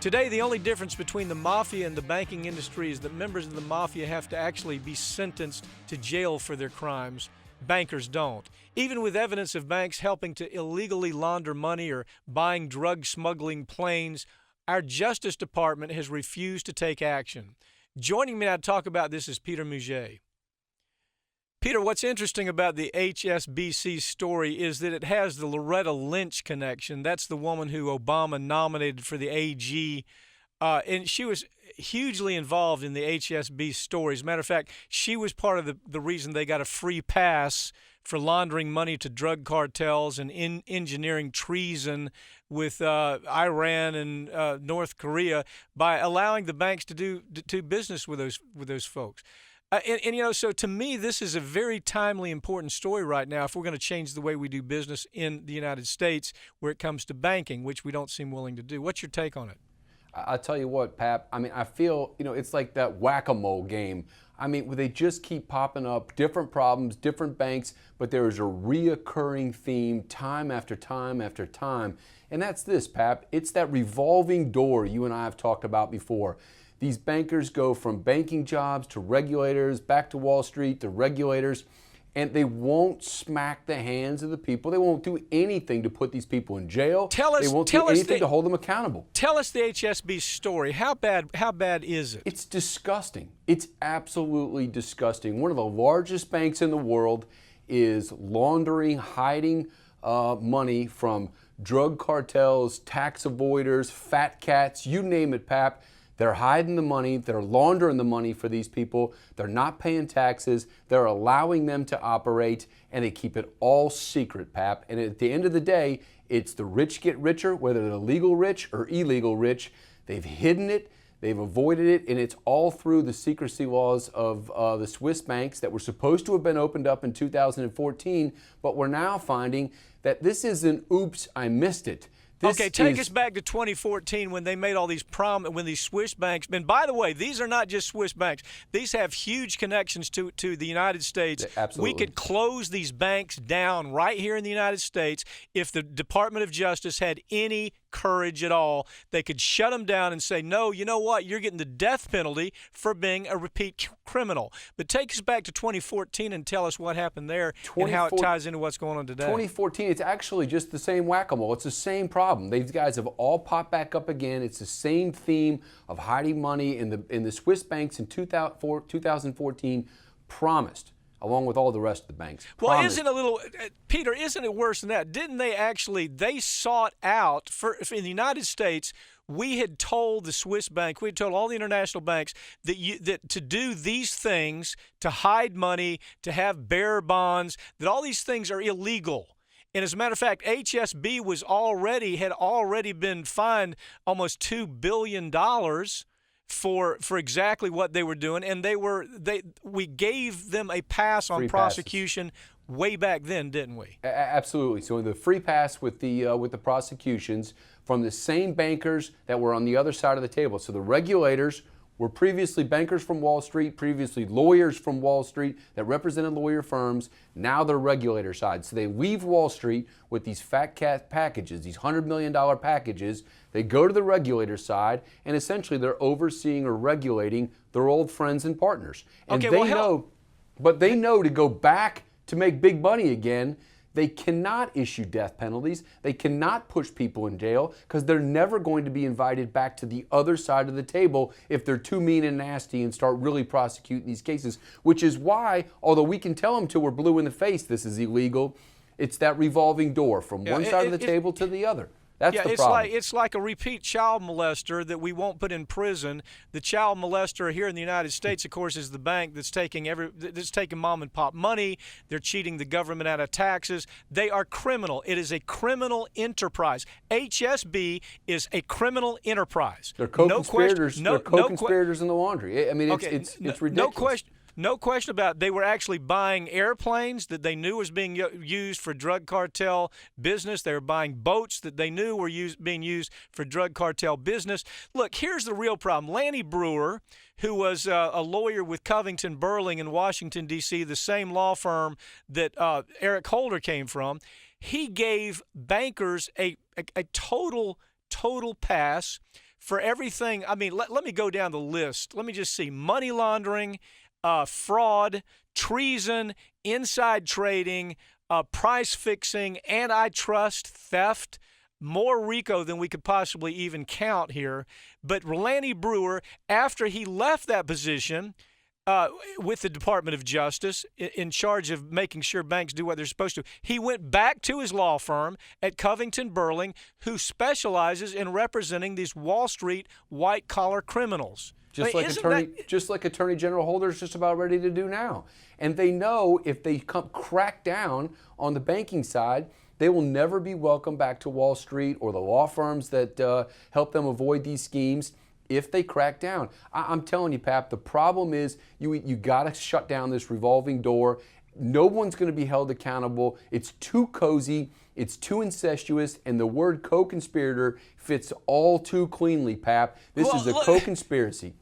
Today, the only difference between the Mafia and the banking industry is that members of the Mafia have to actually be sentenced to jail for their crimes. Bankers don't. Even with evidence of banks helping to illegally launder money or buying drug smuggling planes, our Justice Department has refused to take action. Joining me now to talk about this is Peter Mougey. Peter, what's interesting about the HSBC story is that it has the Loretta Lynch connection. That's the woman who Obama nominated for the AG, and she was hugely involved in the HSBC story. As a matter of fact, she was part of the reason they got a free pass for laundering money to drug cartels and engineering treason with Iran and North Korea by allowing the banks to do business with those folks. So to me, this is a very timely, important story right now if we're going to change the way we do business in the United States where it comes to banking, which we don't seem willing to do. What's your take on it? I'll tell you what, Pap, I feel, it's like that whack-a-mole game. Where they just keep popping up, different problems, different banks, but there is a reoccurring theme time after time after time. And that's this, Pap. It's that revolving door you and I have talked about before. These bankers go from banking jobs to regulators, back to Wall Street to regulators, and they won't smack the hands of the people. They won't do anything to put these people in jail. They won't do anything to hold them accountable. Tell us the HSBC story. How bad is it? It's disgusting. It's absolutely disgusting. One of the largest banks in the world is laundering, hiding money from drug cartels, tax avoiders, fat cats, you name it, Pap. They're hiding the money, they're laundering the money for these people, they're not paying taxes, they're allowing them to operate, and they keep it all secret, Pap. And at the end of the day, it's the rich get richer, whether they're legal rich or illegal rich. They've hidden it, they've avoided it, and it's all through the secrecy laws of the Swiss banks that were supposed to have been opened up in 2014, but we're now finding that this is an oops, I missed it. Take us back to 2014 when they made all these when these Swiss banks, and by the way, these are not just Swiss banks. These have huge connections to the United States. Absolutely. We could close these banks down right here in the United States if the Department of Justice had any courage at all. They could shut them down and say, no, you know what? You're getting the death penalty for being a repeat criminal. But take us back to 2014 and tell us what happened there and how it ties into what's going on today. 2014, it's actually just the same whack-a-mole. It's the same problem. These guys have all popped back up again. It's the same theme of hiding money in the Swiss banks in 2014 promised, along with all the rest of the banks. Well, Peter, isn't it worse than that? Didn't they sought out, in the United States, we had told the Swiss bank, we had told all the international banks that to do these things, to hide money, to have bearer bonds, that all these things are illegal. And as a matter of fact, HSB had already been fined almost $2 billion for exactly what they were doing, and we gave them a pass on prosecution way back then, didn't we? Absolutely. So the free pass with the prosecutions from the same bankers that were on the other side of the table. So the regulators were previously bankers from Wall Street, previously lawyers from Wall Street that represented lawyer firms. Now they're regulator side. So they leave Wall Street with these fat cat packages, these $100 million packages. They go to the regulator side, and essentially they're overseeing or regulating their old friends and partners. And they know to go back to make big money again, they cannot issue death penalties. They cannot push people in jail because they're never going to be invited back to the other side of the table if they're too mean and nasty and start really prosecuting these cases, which is why, although we can tell them till we're blue in the face this is illegal, it's that revolving door from one side of the table to the other. That's the problem. It's like a repeat child molester that we won't put in prison. The child molester here in the United States, of course, is the bank that's taking mom and pop money. They're cheating the government out of taxes. They are criminal. It is a criminal enterprise. HSB is a criminal enterprise. They're co-conspirators. They're co-conspirators in the laundry. It's ridiculous. No question about it. They were actually buying airplanes that they knew was being used for drug cartel business. They were buying boats that they knew were being used for drug cartel business. Look, here's the real problem. Lanny Brewer, who was a lawyer with Covington Burling in Washington, D.C., the same law firm that Eric Holder came from, he gave bankers a total pass for everything. I mean, let me go down the list. Let me just see: money laundering, fraud, treason, inside trading, price fixing, antitrust, theft. More RICO than we could possibly even count here. But Lanny Breuer, after he left that position with the Department of Justice in charge of making sure banks do what they're supposed to, he went back to his law firm at Covington Burling, who specializes in representing these Wall Street white-collar criminals. Just like Attorney General Holder's just about ready to do now. And they know if they crack down on the banking side, they will never be welcome back to Wall Street or the law firms that help them avoid these schemes if they crack down. I'm telling you, Pap, the problem is you got to shut down this revolving door. No one's going to be held accountable. It's too cozy. It's too incestuous, and the word co-conspirator fits all too cleanly, Pap. This is a co-conspiracy.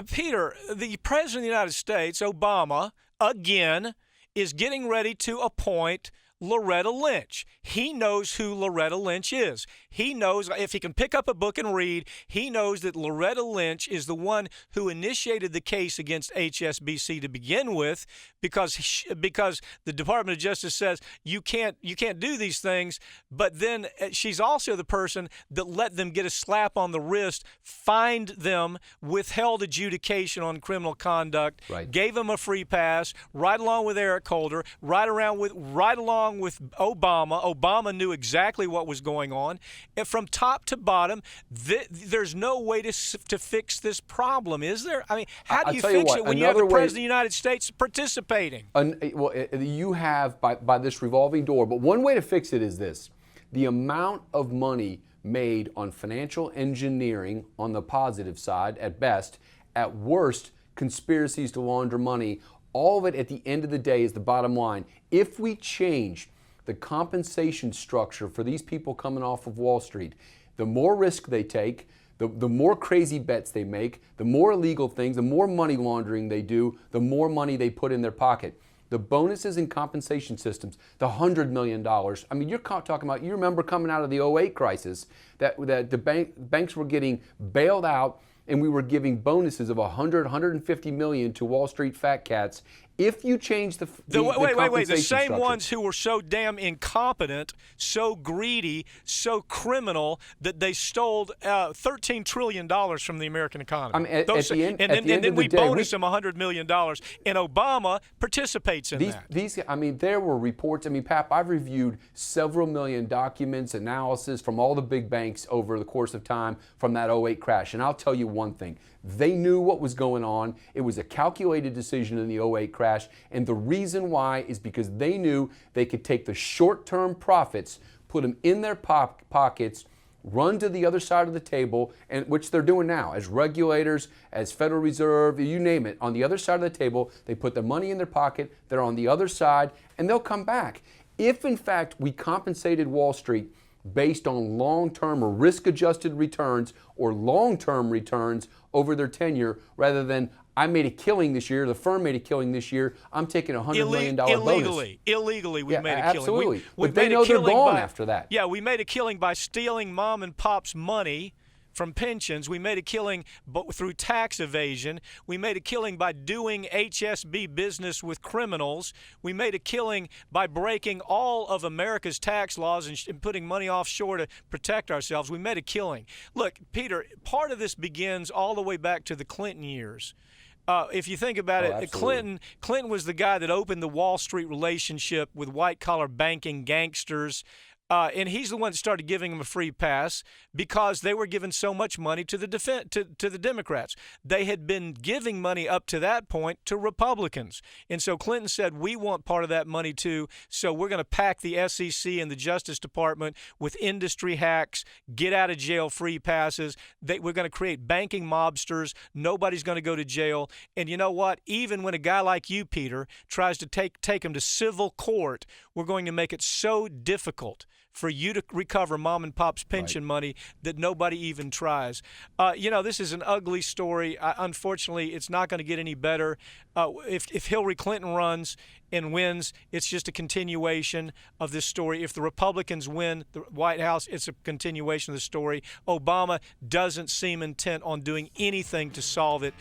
Peter, the President of the United States, Obama, again, is getting ready to appoint Loretta Lynch. He knows who Loretta Lynch is. He knows, if he can pick up a book and read, he knows that Loretta Lynch is the one who initiated the case against HSBC to begin with, because the Department of Justice says you can't do these things. But then she's also the person that let them get a slap on the wrist, fined them, withheld adjudication on criminal conduct, right, gave them a free pass, right along with Eric Holder, right along with Obama. Obama knew exactly what was going on. And from top to bottom, there's no way to fix this problem, is there? I mean, how do you fix it when you have the President of the United States participating? Well, you have by this revolving door, but one way to fix it is this. The amount of money made on financial engineering on the positive side at best, at worst, conspiracies to launder money, all of it at the end of the day is the bottom line. If we change the compensation structure for these people coming off of Wall Street, the more risk they take, the more crazy bets they make, the more illegal things, the more money laundering they do, the more money they put in their pocket. The bonuses and compensation systems, the $100 million. I mean, you're talking about, you remember coming out of the '08 crisis that the banks were getting bailed out, and we were giving bonuses of $150 million to Wall Street fat cats. If you change the wait, the same structure. ones who were so damn incompetent, so greedy, so criminal that they stole $13 trillion from the American economy. I mean, and then we bonus them $100 million, and Obama participates in that. I mean, there were reports. I mean, Pap, I've reviewed several million documents, analysis from all the big banks over the course of time from that '08 crash, and I'll tell you one thing. They knew what was going on. It was a calculated decision in the '08 crash, and the reason why is because they knew they could take the short-term profits, put them in their pockets, run to the other side of the table, and which they're doing now as regulators, as Federal Reserve, you name it. On the other side of the table, they put the money in their pocket, they're on the other side, and they'll come back. If, in fact, we compensated Wall Street based on long-term or risk-adjusted returns or long-term returns over their tenure, rather than I made a killing this year, the firm made a killing this year, I'm taking a $100 million bonus. Illegally, we made a killing. Absolutely. We but they know they're gone after that. Yeah, we made a killing by stealing mom and pop's money from pensions. We made a killing through tax evasion. We made a killing by doing HSB business with criminals. We made a killing by breaking all of America's tax laws and putting money offshore to protect ourselves. We made a killing. Look, Peter, part of this begins all the way back to the Clinton years. If you think about it, absolutely. Clinton was the guy that opened the Wall Street relationship with white-collar banking gangsters. And he's the one that started giving them a free pass because they were giving so much money to the to the Democrats. They had been giving money up to that point to Republicans. And so Clinton said, we want part of that money too, so we're going to pack the SEC and the Justice Department with industry hacks, get out of jail free passes. We're going to create banking mobsters. Nobody's going to go to jail. And you know what? Even when a guy like you, Peter, tries to take him to civil court, we're going to make it so difficult for you to recover mom and pop's pension money that nobody even tries. This is an ugly story. Unfortunately, it's not going to get any better. If Hillary Clinton runs and wins, it's just a continuation of this story. If the Republicans win the White House, it's a continuation of the story. Obama doesn't seem intent on doing anything to solve it.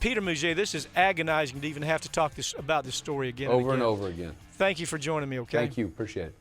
Peter Mougey, this is agonizing to even have to talk about this story again over and over again. Thank you for joining me, okay? Thank you. Appreciate it.